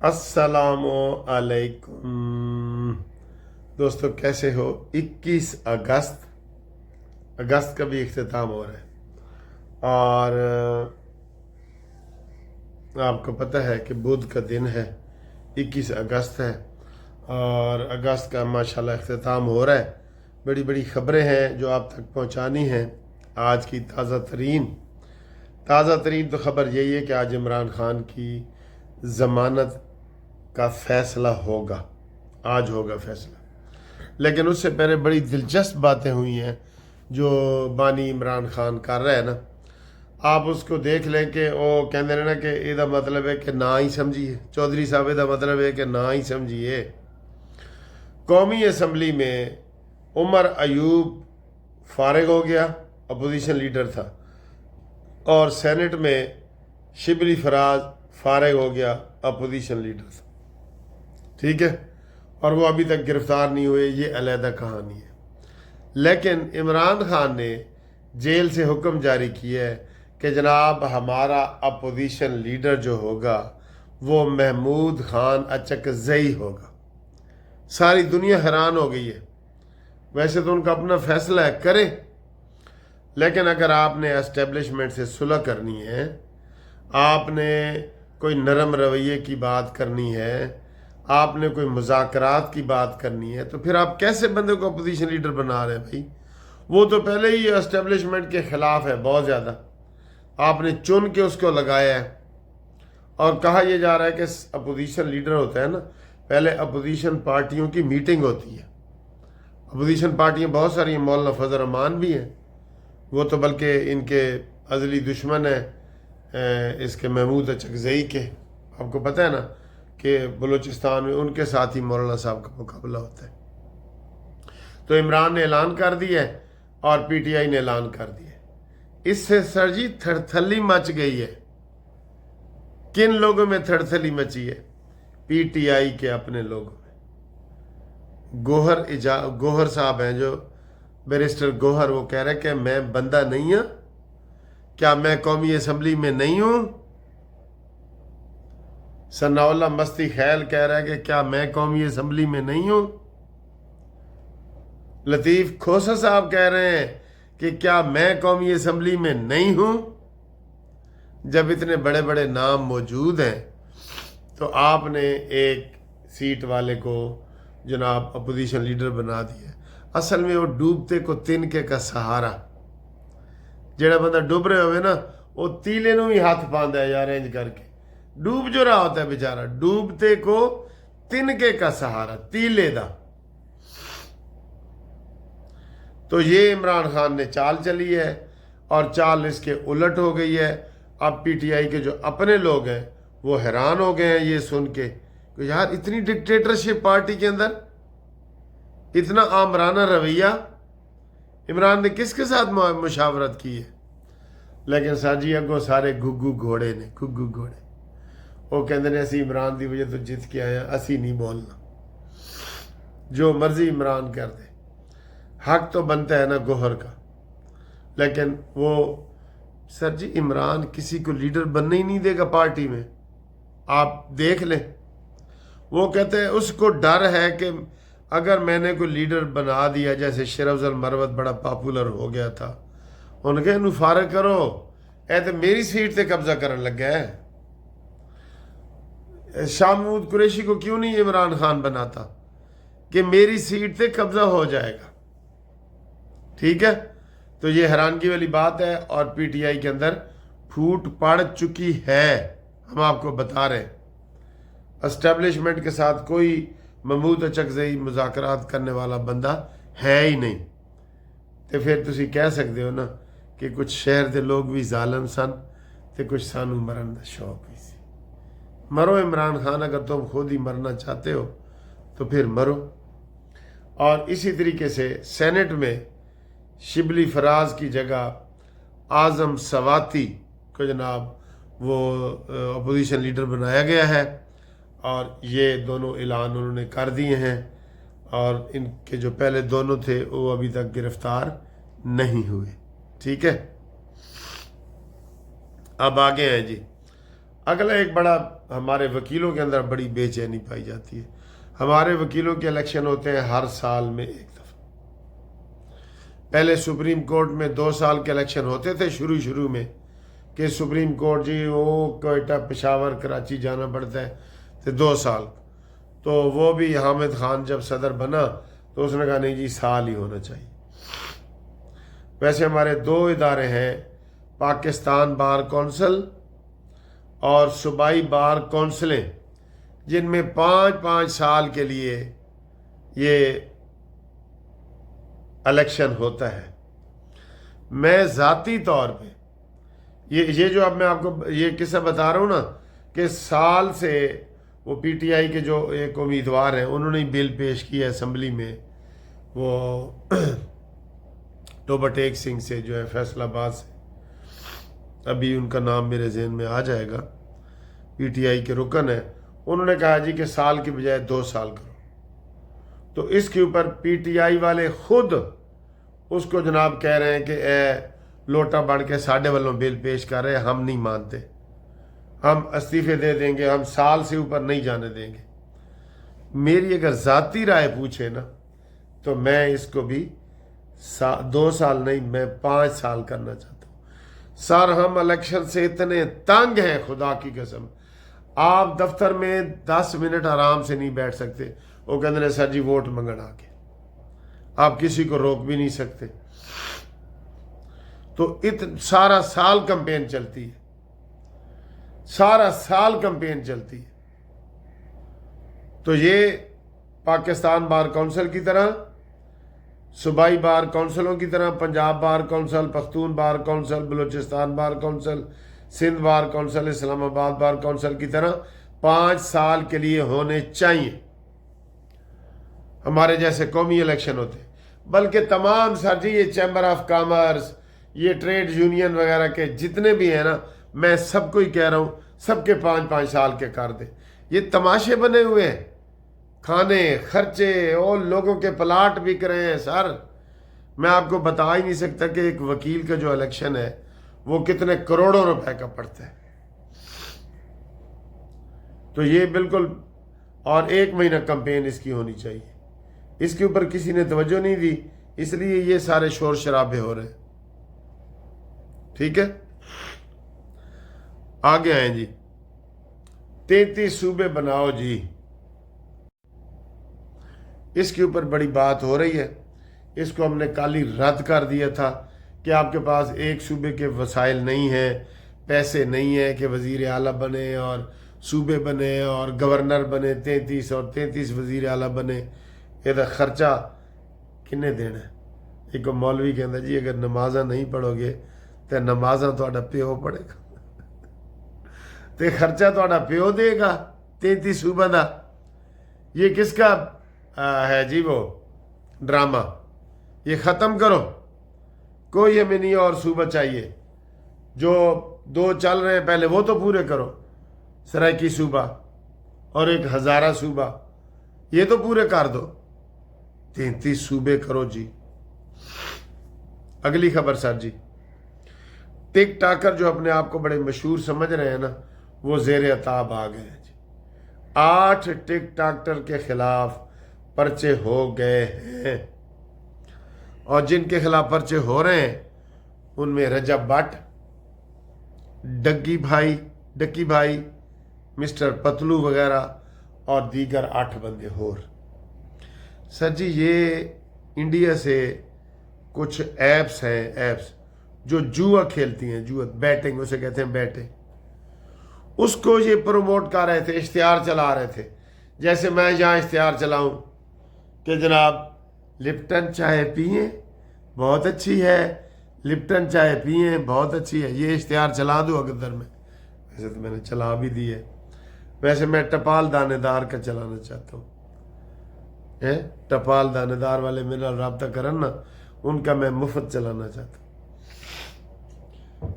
अस्सलामु अलैकुम दोस्तों, कैसे हो। 21 अगस्त का भी इख्तिताम हो रहा है और आपको पता है कि बुध का दिन है, 21 अगस्त है और अगस्त का माशाल्लाह इख्तिताम हो रहा है। बड़ी बड़ी ख़बरें हैं जो आप तक पहुंचानी हैं। आज की ताज़ा तरीन तो ख़बर यही है कि आज इमरान खान की ज़मानत का फ़ैसला होगा। आज होगा फ़ैसला, लेकिन उससे पहले बड़ी दिलचस्प बातें हुई हैं जो बानी इमरान खान कर रहा है ना। आप उसको देख लें कि वो कहते हैं ना कि ਇਹਦਾ मतलब है कि ना ही समझिए। चौधरी साहब, ਇਹਦਾ मतलब है कि ना ही समझिए। कौमी असम्बली में उमर अयूब फारिग हो गया, अपोजिशन लीडर था, और सेनेट में शिबली फराज फारिग हो गया, अपोजिशन लीडर था। ठीक है, और वो अभी तक गिरफ्तार नहीं हुए, ये अलहदा कहानी है। लेकिन इमरान खान ने जेल से हुक्म जारी किया है कि जनाब हमारा अपोजिशन लीडर जो होगा वो महमूद खान अचकज़ई होगा। सारी दुनिया हैरान हो गई है। वैसे तो उनका अपना फैसला है, करें, लेकिन अगर आपने एस्टेब्लिशमेंट से सुलह करनी है, आपने कोई नरम रवैये की बात करनी है, आपने कोई मुज़ाकरात की बात करनी है, तो फिर आप कैसे बंदे को अपोजिशन लीडर बना रहे हैं भाई। वो तो पहले ही एस्टेब्लिशमेंट के ख़िलाफ़ है बहुत ज़्यादा। आपने चुन के उसको लगाया है और कहा यह जा रहा है कि अपोजिशन लीडर होता है ना, पहले अपोजिशन पार्टियों की मीटिंग होती है। अपोजिशन पार्टियाँ बहुत सारी हैं, मौलाना फजल रहमान भी हैं, वो तो बल्कि इनके अज़ली दुश्मन है इसके महमूद अचकज़ई के। आपको पता है ना कि बलूचिस्तान में उनके साथ ही मौलाना साहब का मुकाबला होता है। तो इमरान ने ऐलान कर दिया है और पीटीआई ने ऐलान कर दिया है। इससे सरजी थरथली मच गई है। किन लोगों में थरथली मची है? पीटीआई के अपने लोगों में। गोहर साहब हैं जो बैरिस्टर गोहर, वो कह रहे हैं कि मैं बंदा नहीं हूं, क्या मैं कौमी असम्बली में नहीं हूं। सनाउल्लाह मस्ती खैल कह रहा है कि क्या मैं कौमी असम्बली में नहीं हूं। लतीफ़ खोसा साहब कह रहे हैं कि क्या मैं कौमी असम्बली में नहीं हूं। जब इतने बड़े बड़े नाम मौजूद हैं तो आपने एक सीट वाले को जनाब अपोजिशन लीडर बना दिया। असल में वो डूबते को तिनके का सहारा, जेड़ा बंदा डुब रहे होवे ना, वो तीले नूं ही हाथ पांदा है यार, इंज करके डूब जो रहा होता है बेचारा, डूबते को तिनके का सहारा, तीले दा। तो ये इमरान खान ने चाल चली है और चाल इसके उलट हो गई है। अब पीटीआई के जो अपने लोग हैं वो हैरान हो गए हैं ये सुन के कि यार इतनी डिक्टेटरशिप पार्टी के अंदर, इतना आमराना रवैया, इमरान ने किसके साथ मुशावरत की है। लेकिन साजी अगो सारे गुग्गू घोड़े ने, गुग्गू घोड़े, वो कहते हैं असी इमरान की वजह तो जित के आए, असी नहीं बोलना, जो मर्जी इमरान कर दे। हक तो बनता है ना गोहर का, लेकिन वो सर जी इमरान किसी को लीडर बनने ही नहीं देगा पार्टी में, आप देख लें। वो कहते हैं उसको डर है कि अगर मैंने कोई लीडर बना दिया, जैसे शेर अफजल मरवत बड़ा पॉपुलर हो गया था, उनके इनू फारग करो, ए तो मेरी सीट से कब्जा करने लग गया है। शाह महमूद कुरैशी को क्यों नहीं इमरान खान बनाता कि मेरी सीट से कब्जा हो जाएगा। ठीक है, तो ये हैरानगी वाली बात है और पीटीआई के अंदर फूट पड़ चुकी है। हम आपको बता रहे हैं एस्टेब्लिशमेंट के साथ कोई महमूद अचकज़ई मुज़ाकरात करने वाला बंदा है ही नहीं। तो फिर तुसी कह सकते हो ना कि कुछ शहर के लोग भी जालिम सन तो कुछ सानू मरन का शौक भी सी। मरो इमरान खान, अगर तुम खुद ही मरना चाहते हो तो फिर मरो। और इसी तरीके से सेनेट में शिबली फराज की जगह आज़म सवाती को जनाब वो अपोजिशन लीडर बनाया गया है और ये दोनों ऐलान उन्होंने कर दिए हैं। और इनके जो पहले दोनों थे वो अभी तक गिरफ्तार नहीं हुए। ठीक है, अब आगे हैं जी। اگلا ایک بڑا ہمارے وکیلوں کے اندر بڑی بے چینی پائی جاتی ہے. ہمارے وکیلوں کے الیکشن ہوتے ہیں ہر سال میں ایک دفعہ. پہلے سپریم کورٹ میں 2 سال کے الیکشن ہوتے تھے شروع میں کہ سپریم کورٹ جی وہ کوئٹہ پشاور کراچی جانا پڑتا ہے تو 2 سال. تو وہ بھی حامد خان جب صدر بنا تو اس نے کہا نہیں جی سال ہی ہونا چاہیے. ویسے ہمارے 2 ادارے ہیں، پاکستان بار کونسل اور صوبائی بار کونسلیں، جن میں 5 سال کے لیے یہ الیکشن ہوتا ہے. میں ذاتی طور پہ یہ جو اب میں آپ کو یہ قصہ بتا رہا ہوں نا کہ سال سے وہ پی ٹی آئی کے جو ایک امیدوار ہیں انہوں نے بل پیش کیا اسمبلی میں، وہ ٹوبہ ٹیک سنگھ سے جو ہے فیصل آباد سے، ابھی ان کا نام میرے ذہن میں آ جائے گا، پی ٹی آئی کے رکن ہے. انہوں نے کہا جی کہ سال کی بجائے 2 سال کرو. تو اس کے اوپر پی ٹی آئی والے خود اس کو جناب کہہ رہے ہیں کہ اے لوٹا بڑھ کے ساڈے والوں بل پیش کر رہے، ہم نہیں مانتے، ہم استعفے دے دیں گے، ہم سال سے اوپر نہیں جانے دیں گے. میری اگر ذاتی رائے پوچھے نا تو میں اس کو بھی 2 سال نہیں، میں 5 سال کرنا چاہتا ہوں. سر ہم الیکشن سے اتنے تنگ ہیں خدا کی قسم، آپ دفتر میں 10 منٹ آرام سے نہیں بیٹھ سکتے. وہ کہتے ہیں سر جی ووٹ منگن آ کے، آپ کسی کو روک بھی نہیں سکتے. تو سارا سال کمپین چلتی ہے، سارا سال کمپین چلتی ہے. تو یہ پاکستان بار کونسل کی طرح، صوبائی بار کونسلوں کی طرح، Punjab bar council, Pakhtun bar council, Balochistan bar council, Sindh bar council, Islamabad bar council کی طرح 5 سال کے لیے ہونے چاہیے. ہمارے جیسے قومی الیکشن ہوتے، بلکہ تمام سر جی یہ چیمبر آف کامرس، یہ ٹریڈ یونین وغیرہ کے جتنے بھی ہیں نا، میں سب کو ہی کہہ رہا ہوں سب کے 5 سال کے کر دیں. یہ تماشے بنے ہوئے ہیں، کھانے خرچے اور لوگوں کے پلاٹ بک رہے ہیں. سر میں آپ کو بتا ہی نہیں سکتا کہ ایک وکیل کا جو الیکشن ہے وہ کتنے کروڑوں روپے کا پڑتا ہے. تو یہ بالکل، اور 1 مہینہ کمپین اس کی ہونی چاہیے. اس کے اوپر کسی نے توجہ نہیں دی، اس لیے یہ سارے شور شرابے ہو رہے ہیں. ٹھیک ہے، آگے آئیں جی. 33 صوبے بناؤ جی، اس کے اوپر بڑی بات ہو رہی ہے. اس کو ہم نے کل ہی رد کر دیا تھا کہ آپ کے پاس ایک صوبے کے وسائل نہیں ہیں، پیسے نہیں ہیں کہ وزیر اعلیٰ بنے اور صوبے بنے اور گورنر بنے 33 اور 33 وزیر اعلیٰ بنے. یہ خرچہ کنے دینا ہے؟ ایک مولوی کہتا جی اگر نمازاں نہیں پڑھو گے تو نمازاں تہاڈا پیو پڑھے گا، تو خرچہ تہاڈا پیو دے گا 33 صوبہ دا. یہ کس کا ہے جی وہ ڈرامہ؟ یہ ختم کرو. کوئی ہمیں نہیں اور صوبہ چاہیے. جو 2 چل رہے ہیں پہلے وہ تو پورے کرو، سرائکی صوبہ اور ایک ہزارہ صوبہ، یہ تو پورے کر دو. 33 صوبے کرو جی. اگلی خبر سر جی، ٹک ٹاکر جو اپنے آپ کو بڑے مشہور سمجھ رہے ہیں نا، وہ زیر عتاب آ گئے ہیں جی. 8 ٹک ٹاکر کے خلاف پرچے ہو گئے ہیں، اور جن کے خلاف پرچے ہو رہے ہیں ان میں رجب بٹ، ڈکی بھائی، مسٹر پتلو وغیرہ اور دیگر 8 بندے اور. سر جی یہ انڈیا سے کچھ ایپس جو جوا کھیلتی ہیں، جوا بیٹنگ اسے کہتے ہیں، بیٹنگ، اس کو یہ پروموٹ کر رہے تھے، اشتہار چلا رہے تھے. جیسے میں یہاں اشتہار چلاؤں کہ جناب لپٹن چائے پئیں بہت اچھی ہے، لپٹن چائے پئیں بہت اچھی ہے، یہ اشتہار چلا دوں اگر میں. ویسے تو میں نے چلا بھی دی ہے. ویسے میں ٹپال دانے دار کا چلانا چاہتا ہوں. ٹپال دانے دار والے میرے نال رابطہ کرن نا، ان کا میں مفت چلانا چاہتا ہوں.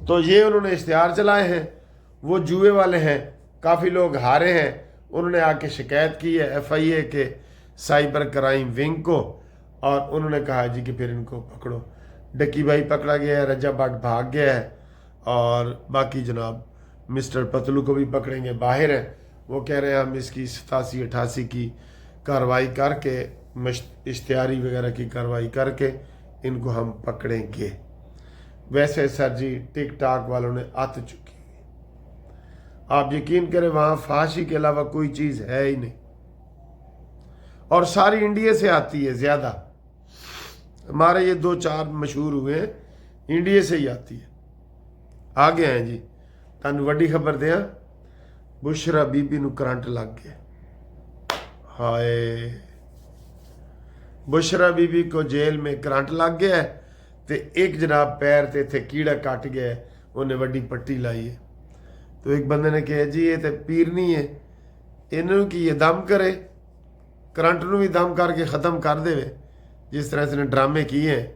تو یہ انہوں نے اشتہار چلائے ہیں، وہ جوئے والے ہیں، کافی لوگ ہارے ہیں. انہوں نے آ کے شکایت کی ہے ایف آئی اے کے سائبر کرائم ونگ کو، اور انہوں نے کہا جی کہ پھر ان کو پکڑو. ڈکی بھائی پکڑا گیا ہے، رجب بٹ بھاگ گیا ہے، اور باقی جناب मिस्टर पतलू को भी पकड़ेंगे, बाहर है, वो कह रहे हैं हम इसकी 87-88 की कार्रवाई करके, इश्तिहारी वगैरह की कार्रवाई करके इनको हम पकड़ेंगे। वैसे सर जी टिक टाक वालों ने आत चुकी, आप यकीन करें वहाँ फांसी के अलावा कोई चीज़ है ही नहीं, और सारी इंडिया से आती है ज़्यादा। हमारे ये 2-4 मशहूर हुए हैं, इंडिया से ही आती है। आगे हैं जी, तन वड्डी खबर दें, बुशरा बीबी नू करंट लग गया। हाय, बुशरा बीबी को जेल में करंट लग गया है, तो एक जनाब पैर ते थे कीड़ा कट गया है, उन्हें वड्डी पट्टी लाई है। तो एक बंदे ने कहा जी ये तो पीरनी है, इन्हों की ये दम करे, करंट नू भी दम करके ख़त्म कर देवे, जिस तरह से ड्रामे किए हैं।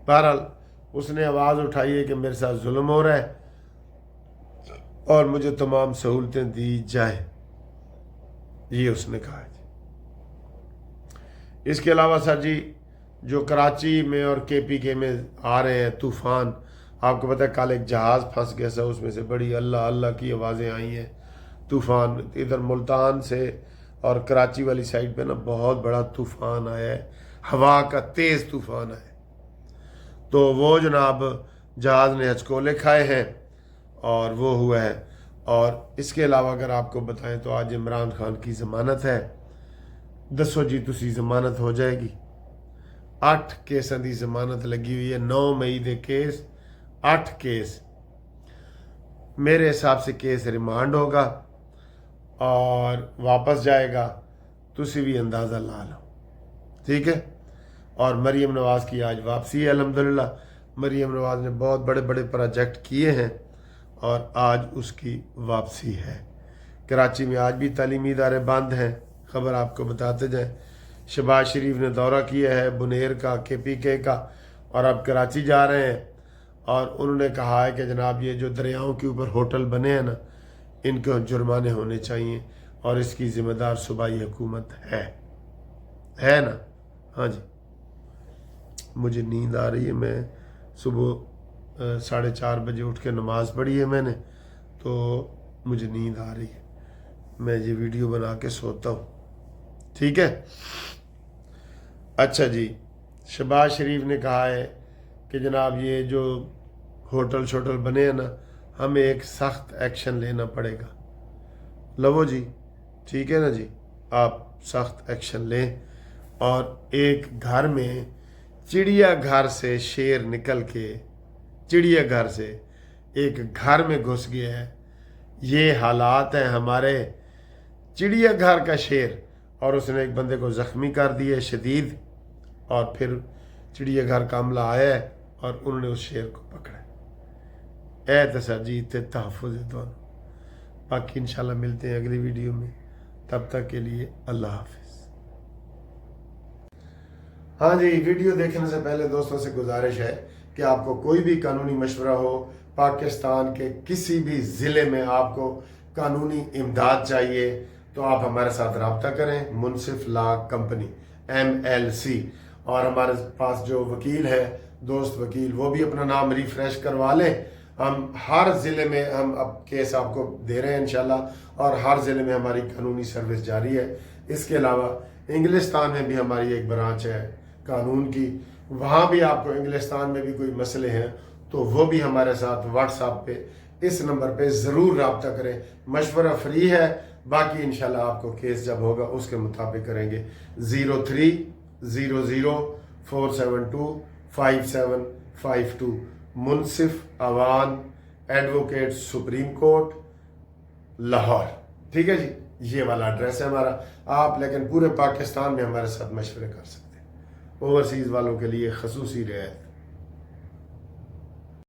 बहरहाल उसने आवाज़ उठाई है कि मेरे साथ जुल्म हो रहा है और मुझे तमाम सहूलतें दी जाए, ये उसने कहा जी। इसके अलावा सर जी जो कराची में और KPK में आ रहे हैं तूफ़ान, आपको पता है कल एक जहाज़ फंस गया था, उसमें से बड़ी अल्लाह अल्लाह की आवाज़ें आई हैं। तूफ़ान इधर मुल्तान से और कराची वाली साइड पे ना बहुत बड़ा तूफ़ान आया है, हवा का तेज़ तूफ़ान आया। तो वो जनाब जहाज़ ने हचकोले खाए हैं और वो हुआ है। और इसके अलावा अगर आपको बताएं तो आज इमरान खान की ज़मानत है। दसो जी तुसी ज़मानत हो जाएगी। 8 केसां दी ज़मानत लगी हुई है, 9 मई दे केस, 8 केस। मेरे हिसाब से केस रिमांड होगा और वापस जाएगा, तुसी भी अंदाज़ा ला लो, ठीक है। और मरीम नवाज़ की आज वापसी है अल्हम्दुलिल्लाह। मरीम नवाज़ ने बहुत बड़े बड़े प्रोजेक्ट किए हैं और आज उसकी वापसी है। कराची में आज भी तालीमी इदारे बंद हैं, ख़बर आपको बताते जाएं। शहबाज शरीफ ने दौरा किया है बुनेर का, KPK का, और अब कराची जा रहे हैं। और उन्होंने कहा है कि जनाब ये जो दरियाओं के ऊपर होटल बने हैं ना, इनको जुर्माने होने चाहिए और इसकी ज़िम्मेदार सूबाई हुकूमत है ना। हाँ जी, मुझे नींद आ रही है, मैं सुबह 4:30 बजे उठ के नमाज़ पढ़ी है मैंने, तो मुझे नींद आ रही है, मैं ये वीडियो बना के सोता हूँ, ठीक है। अच्छा जी, शहबाज शरीफ ने कहा है कि जनाब ये जो होटल शोटल बने हैं ना, हमें एक सख्त एक्शन लेना पड़ेगा। लवो जी, ठीक है ना जी, आप सख्त एक्शन लें। और एक घर में चिड़िया घर से शेर निकल के चिड़िया घर से एक घर में घुस गया है। ये हालात हैं हमारे चिड़िया घर का शेर, और उसने एक बंदे को ज़ख्मी कर दिया शदीद, और फिर चिड़िया घर का अमला आया है और उन्होंने उस शेर को पकड़ा। ए तो सर जी इतने तहफ़्फ़ुज़ है दोनों। बाकी इंशाल्लाह मिलते हैं अगली वीडियो में, तब तक के लिए अल्लाह हाफ़िज़। हाँ जी, वीडियो देखने से पहले दोस्तों से गुजारिश है कि आपको कोई भी कानूनी मशवरा हो, पाकिस्तान के किसी भी ज़िले में आपको कानूनी इमदाद चाहिए, तो आप हमारे साथ रब्ता करें। मुनसिफ लॉ कंपनी MLC। और हमारे पास जो वकील है, दोस्त वकील, वो भी अपना नाम रिफ्रेश करवा लें। हम हर ज़िले में हम अब केस आपको दे रहे हैं इंशाल्लाह, और हर ज़िले में हमारी कानूनी सर्विस जारी है। इसके अलावा इंग्लिस्तान में भी हमारी एक ब्रांच है कानून की, वहाँ भी आपको इंग्लिस्तान में भी कोई मसले हैं तो वो भी हमारे साथ व्हाट्सएप पे इस नंबर पे ज़रूर रब्ता करें। मशवरा फ्री है, बाकी इंशाल्लाह आपको केस जब होगा उसके मुताबिक करेंगे। 030047255752 Munsif Awan advocate supreme court Lahore, ठीक है जी। ये वाला एड्रेस है हमारा। आप लेकिन पूरे पाकिस्तान में हमारे साथ मशवरे कर सकते हैं। ओवरसीज़ वालों के लिए खसूसी रियायत।